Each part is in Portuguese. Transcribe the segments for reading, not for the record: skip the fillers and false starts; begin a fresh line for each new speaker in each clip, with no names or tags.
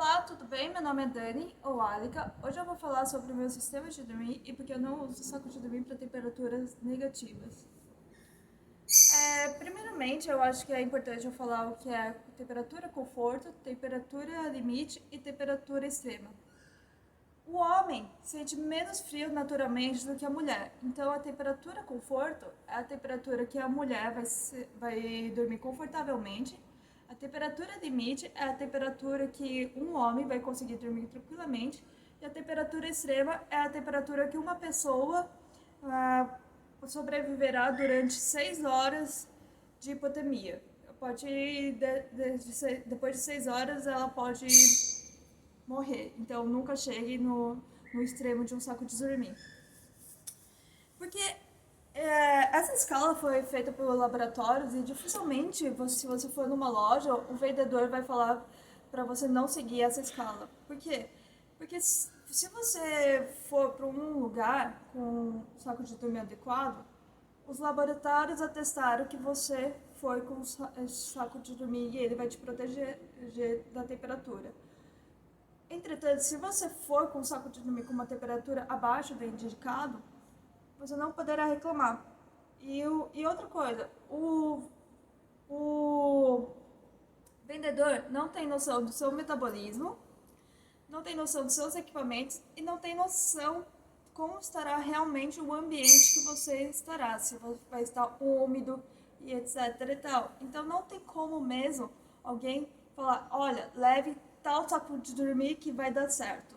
Olá, tudo bem? Meu nome é Dani, ou Alika. Hoje eu vou falar sobre o meu sistema de dormir e porque eu não uso saco de dormir para temperaturas negativas. Primeiramente, eu acho que é importante eu falar o que é temperatura conforto, temperatura limite e temperatura extrema. O homem sente menos frio naturalmente do que a mulher, então a temperatura conforto é a temperatura que a mulher vai dormir confortavelmente. A temperatura limite é a temperatura que um homem vai conseguir dormir tranquilamente. E a temperatura extrema é a temperatura que uma pessoa ah, sobreviverá durante 6 horas de hipotermia. Depois de 6 horas ela pode morrer. Então nunca chegue no extremo de um saco de dormir. Porque essa escala foi feita pelos laboratórios e dificilmente, se você for numa loja, o vendedor vai falar para você não seguir essa escala. Por quê? Porque se você for para um lugar com um saco de dormir adequado, os laboratórios atestaram que você foi com saco de dormir e ele vai te proteger da temperatura. Entretanto, se você for com um saco de dormir com uma temperatura abaixo do indicado, você não poderá reclamar. E outra coisa, o vendedor não tem noção do seu metabolismo, não tem noção dos seus equipamentos e não tem noção como estará realmente o ambiente que você estará, se vai estar úmido e etc e tal. Então não tem como mesmo alguém falar, olha, leve tal saco de dormir que vai dar certo.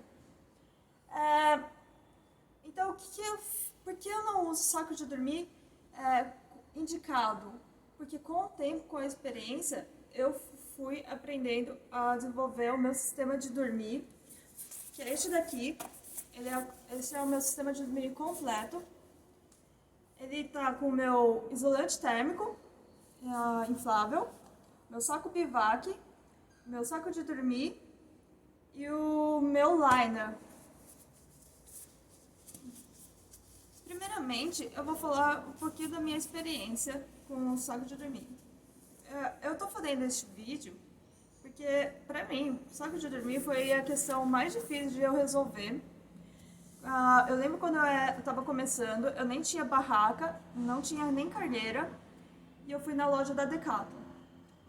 Então, por que eu não uso saco de dormir indicado? Porque com o tempo, com a experiência, eu fui aprendendo a desenvolver o meu sistema de dormir, que é este daqui. Esse é o meu sistema de dormir completo. Ele tá com o meu isolante térmico inflável, meu saco bivac, meu saco de dormir e o meu liner. Primeiramente, eu vou falar um pouquinho da minha experiência com o saco de dormir. Eu tô fazendo este vídeo porque, pra mim, o saco de dormir foi a questão mais difícil de eu resolver. Eu lembro quando eu tava começando, eu nem tinha barraca, não tinha nem cargueira, e eu fui na loja da Decathlon.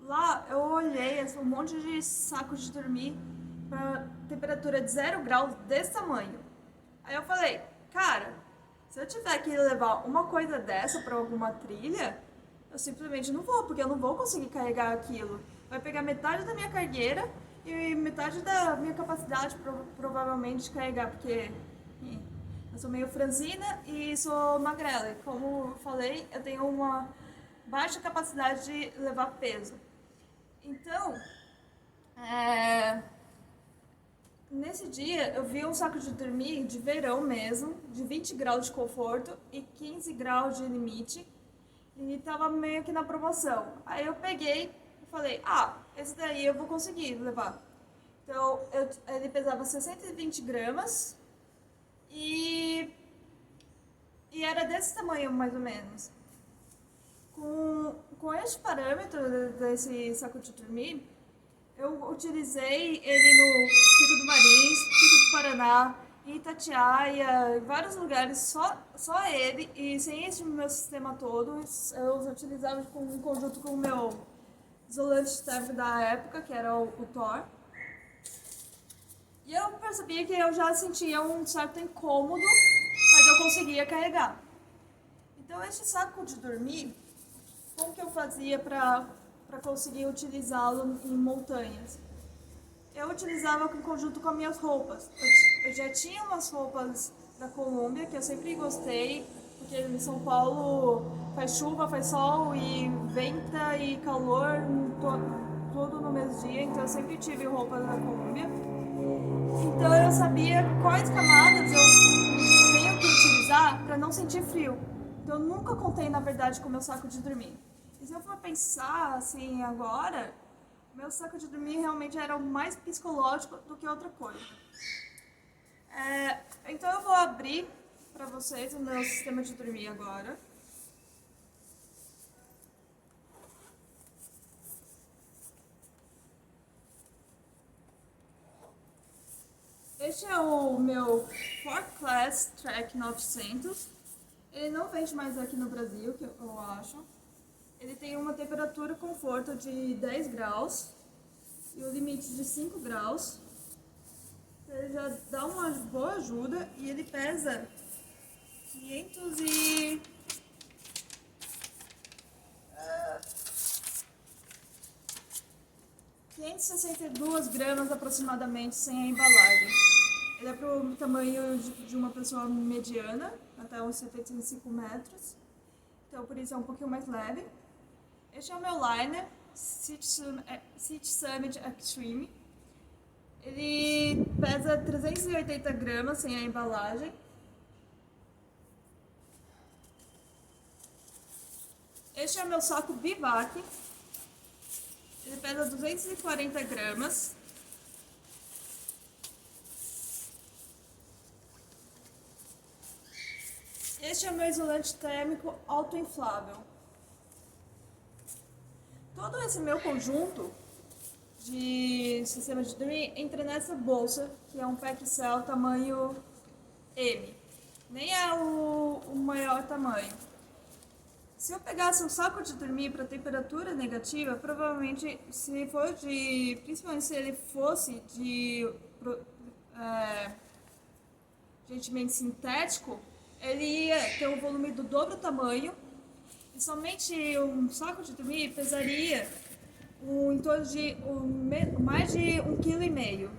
Lá eu olhei um monte de sacos de dormir pra temperatura de 0 graus desse tamanho. Aí eu falei, cara, se eu tiver que levar uma coisa dessa pra alguma trilha, eu simplesmente não vou, porque eu não vou conseguir carregar aquilo. Vai pegar metade da minha cargueira e metade da minha capacidade provavelmente de carregar, porque eu sou meio franzina e sou magrela. E como eu falei, eu tenho uma baixa capacidade de levar peso. Então, nesse dia eu vi um saco de dormir de verão mesmo, de 20 graus de conforto e 15 graus de limite. E tava meio que na promoção. Aí eu peguei e falei, esse daí eu vou conseguir levar. Então, ele pesava 620 gramas e, e era desse tamanho mais ou menos. Com este parâmetro desse saco de dormir, eu utilizei ele no Pico do Marins, Pico do Paraná, em Itatiaia, em vários lugares, só ele, e sem esse meu sistema todo, eu utilizava em conjunto com o meu isolante térmico da época, que era o Thor. E eu percebia que eu já sentia um certo incômodo, mas eu conseguia carregar. Então, este saco de dormir, como que eu fazia para conseguir utilizá-lo em montanhas? Eu utilizava em conjunto com as minhas roupas. Eu já tinha umas roupas da Colômbia que eu sempre gostei, porque em São Paulo faz chuva, faz sol e venta e calor tudo no mesmo dia, então eu sempre tive roupas da Colômbia. Então eu sabia quais camadas eu tenho que utilizar para não sentir frio. Então eu nunca contei na verdade com o meu saco de dormir. E se eu for pensar assim agora, meu saco de dormir realmente era o mais psicológico do que outra coisa. Então eu vou abrir para vocês o meu sistema de dormir agora. Este é o meu Ford Class Track 900. Ele não vende mais aqui no Brasil, que eu acho. Ele tem uma temperatura conforto de 10 graus e o limite de 5 graus. Ele já dá uma boa ajuda e ele pesa 500 e... 562 gramas aproximadamente sem a embalagem. Ele é para o tamanho de uma pessoa mediana, até uns 75 metros. Então por isso é um pouquinho mais leve. Este é o meu liner, City Summit Extreme. Ele pesa 380 gramas sem a embalagem. Este é o meu saco Bivac. Ele pesa 240 gramas. Este é o meu isolante térmico autoinflável. Todo esse meu conjunto de sistema de dormir entra nessa bolsa, que é um pack-cell tamanho M. Nem é o maior tamanho. Se eu pegasse um saco de dormir para temperatura negativa, provavelmente, principalmente se ele fosse de gentilmente sintético, ele ia ter um volume do dobro do tamanho e somente um saco de dormir pesaria em torno de mais de 1,5 kg.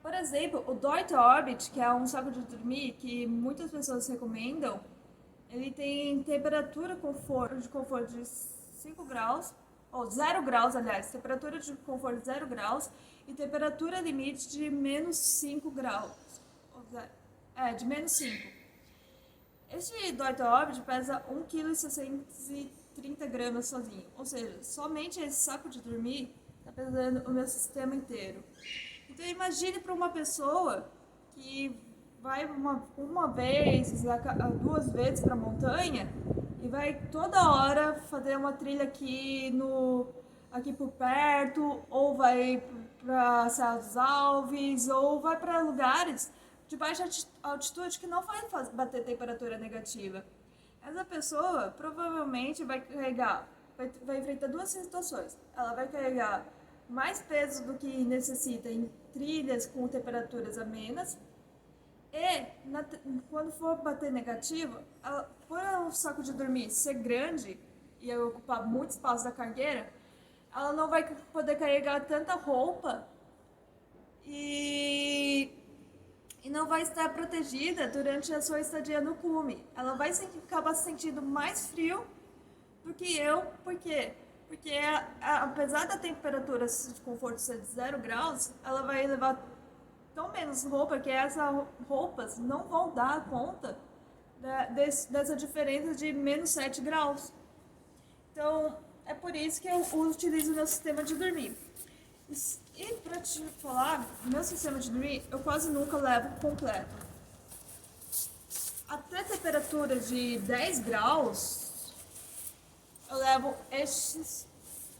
Por exemplo, o Deuter Orbit, que é um saco de dormir que muitas pessoas recomendam, ele tem temperatura de conforto de 5 graus, ou 0 graus, aliás, temperatura de conforto de 0 graus e temperatura limite de menos 5 graus. De menos 5. Este Deuter Orbit pesa 1,630 kg sozinho, ou seja, somente esse saco de dormir está pesando o meu sistema inteiro. Então imagine para uma pessoa que vai uma vez, duas vezes para a montanha e vai toda hora fazer uma trilha aqui por perto, ou vai para Serra dos Alves, ou vai para lugares de baixa altitude que não vai bater temperatura negativa. Essa pessoa provavelmente vai enfrentar duas situações. Ela vai carregar mais peso do que necessita em trilhas com temperaturas amenas, e quando for bater negativo, por o saco de dormir ser grande e ocupar muito espaço da cargueira, ela não vai poder carregar tanta roupa e não vai estar protegida durante a sua estadia no cume. Ela vai acabar se sentindo mais frio do que eu. Por quê? Porque apesar da temperatura de conforto ser de 0 graus, ela vai levar tão menos roupa que essas roupas não vão dar conta dessa diferença de menos 7 graus. Então, é por isso que eu utilizo o meu sistema de dormir. E pra te falar, meu sistema de dormir eu quase nunca levo completo. Até temperatura de 10 graus, eu levo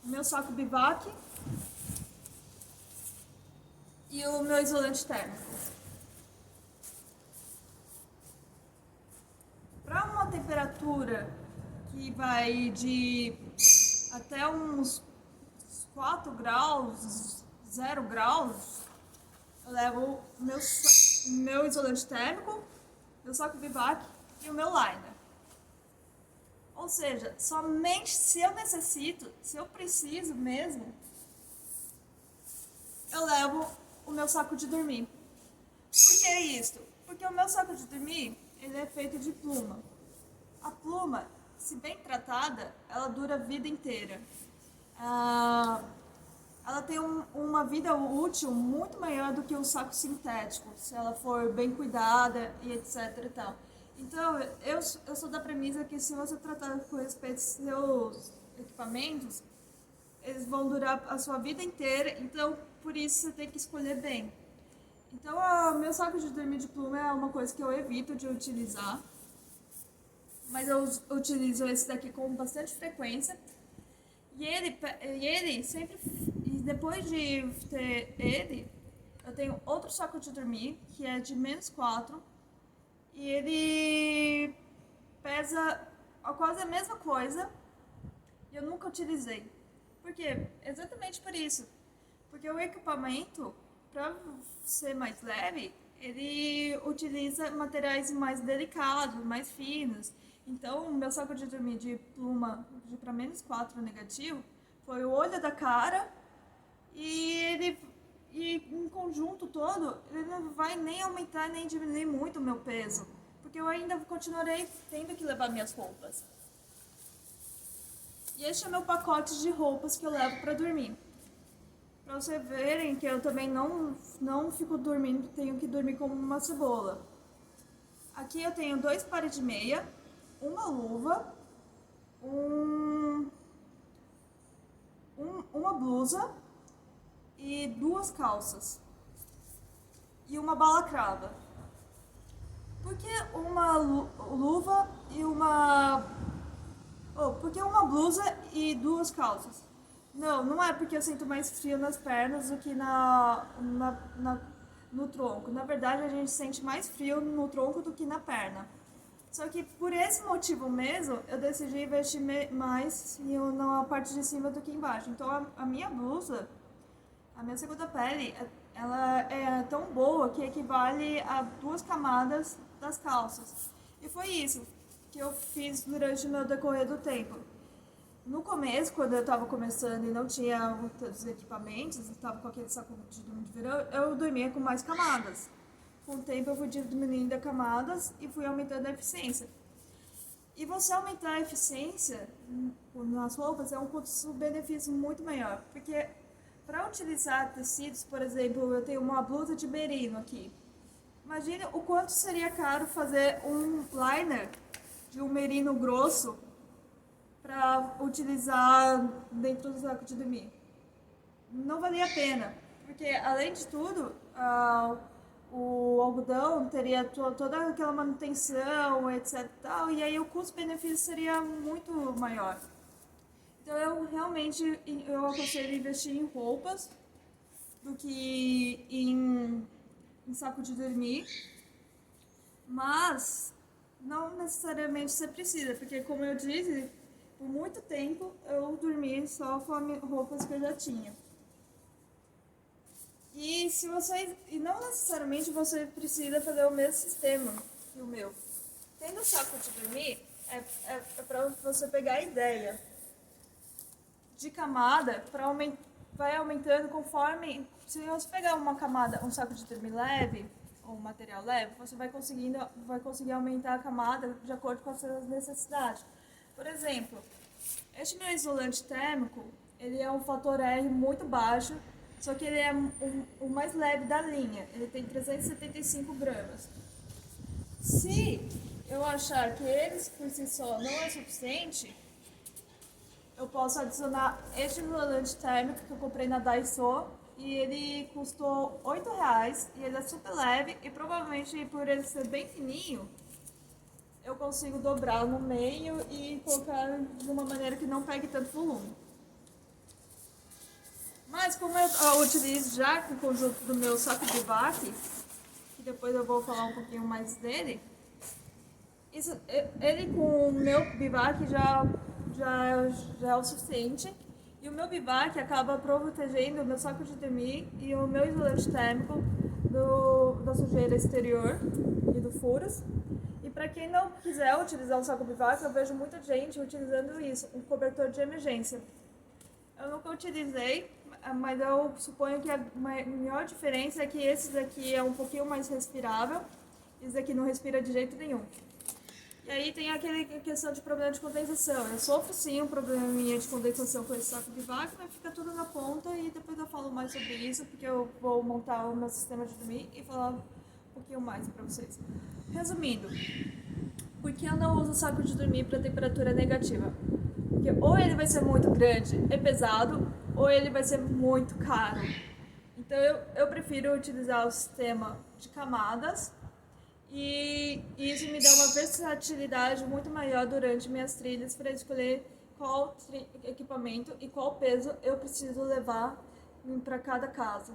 meu saco Bivac e o meu isolante térmico. Para uma temperatura que vai de até uns 4 graus, 0 graus, eu levo meu isolante térmico, meu saco Bivac e o meu liner. Ou seja, somente se eu preciso mesmo, eu levo o meu saco de dormir. Por que isso? Porque o meu saco de dormir, ele é feito de pluma. A pluma, se bem tratada, ela dura a vida inteira. Ela tem uma vida útil muito maior do que um saco sintético, se ela for bem cuidada e etc e tal. Então, eu sou da premissa que se você tratar com respeito aos seus equipamentos, eles vão durar a sua vida inteira, então por isso você tem que escolher bem. Então, meu saco de dormir de pluma é uma coisa que eu evito de utilizar, mas eu utilizo esse daqui com bastante frequência. E ele sempre, e depois de ter ele, eu tenho outro saco de dormir, que é de -4, e ele pesa quase a mesma coisa, e eu nunca utilizei. Por quê? Exatamente por isso. Porque o equipamento, para ser mais leve, ele utiliza materiais mais delicados, mais finos. Então, o meu saco de dormir de pluma de para -4 negativo foi o olho da cara e em conjunto todo, ele não vai nem aumentar nem diminuir muito o meu peso, porque eu ainda continuarei tendo que levar minhas roupas. E este é o meu pacote de roupas que eu levo para dormir. Pra vocês verem que eu também não fico dormindo, tenho que dormir como uma cebola. Aqui eu tenho 2 pares de meia, uma luva, uma blusa e 2 calças. E uma balaclava. Por que uma luva e uma... por que uma blusa e 2 calças? Não é porque eu sinto mais frio nas pernas do que no tronco. Na verdade, a gente sente mais frio no tronco do que na perna. Só que por esse motivo mesmo, eu decidi investir mais na parte de cima do que embaixo. Então, a minha blusa, a minha segunda pele, ela é tão boa que equivale a 2 camadas das calças. E foi isso que eu fiz durante o meu decorrer do tempo. No começo, quando eu estava começando e não tinha muitos equipamentos, estava com aquele saco de dormir de verão, eu dormia com mais camadas. Com o tempo eu fui diminuindo as camadas e fui aumentando a eficiência. E você aumentar a eficiência nas roupas é um custo-benefício muito maior, porque para utilizar tecidos, por exemplo, eu tenho uma blusa de merino aqui. Imagine o quanto seria caro fazer um liner de um merino grosso para utilizar dentro do saco de dormir. Não valia a pena, porque além de tudo, o algodão teria toda aquela manutenção, etc. Tal, e aí o custo-benefício seria muito maior. Então eu realmente aconselho investir em roupas do que em saco de dormir, mas não necessariamente você precisa, porque como eu disse, por muito tempo eu dormi só com as roupas que eu já tinha. E não necessariamente você precisa fazer o mesmo sistema que o meu. Tendo saco de dormir, é para você pegar a ideia de camada, vai aumentando conforme... Se você pegar uma camada, um saco de dormir leve, ou um material leve, você vai conseguir aumentar a camada de acordo com as suas necessidades. Por exemplo, este meu isolante térmico, ele é um fator R muito baixo, só que ele é o mais leve da linha, ele tem 375 gramas. Se eu achar que eles por si só não é suficiente, eu posso adicionar este isolante térmico que eu comprei na Daiso, e ele custou R$8 e ele é super leve e provavelmente por ele ser bem fininho, eu consigo dobrar no meio e colocar de uma maneira que não pegue tanto volume. Mas como eu utilizo já com o conjunto do meu saco de baque, que depois eu vou falar um pouquinho mais dele, ele com o meu bivac já é o suficiente. E o meu bivac acaba protegendo o meu saco de dormir e o meu isolante térmico da sujeira exterior e do furos. E para quem não quiser utilizar o saco bivac, eu vejo muita gente utilizando isso, um cobertor de emergência. Eu nunca utilizei, mas eu suponho que a maior diferença é que esse daqui é um pouquinho mais respirável, esse daqui não respira de jeito nenhum. E aí tem aquela questão de problema de condensação. Eu sofro sim um probleminha de condensação com esse saco bivac, mas fica tudo na ponta e depois eu falo mais sobre isso, porque eu vou montar o meu sistema de dormir e falar um pouquinho mais pra vocês. Resumindo, por que eu não uso saco de dormir para temperatura negativa? Porque ou ele vai ser muito grande e pesado, ou ele vai ser muito caro. Então eu prefiro utilizar o sistema de camadas, e isso me dá uma versatilidade muito maior durante minhas trilhas para escolher qual equipamento e qual peso eu preciso levar para cada casa.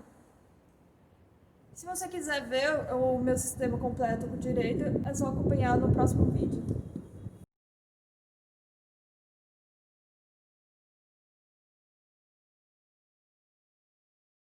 Se você quiser ver o meu sistema completo com direito, é só acompanhar no próximo vídeo.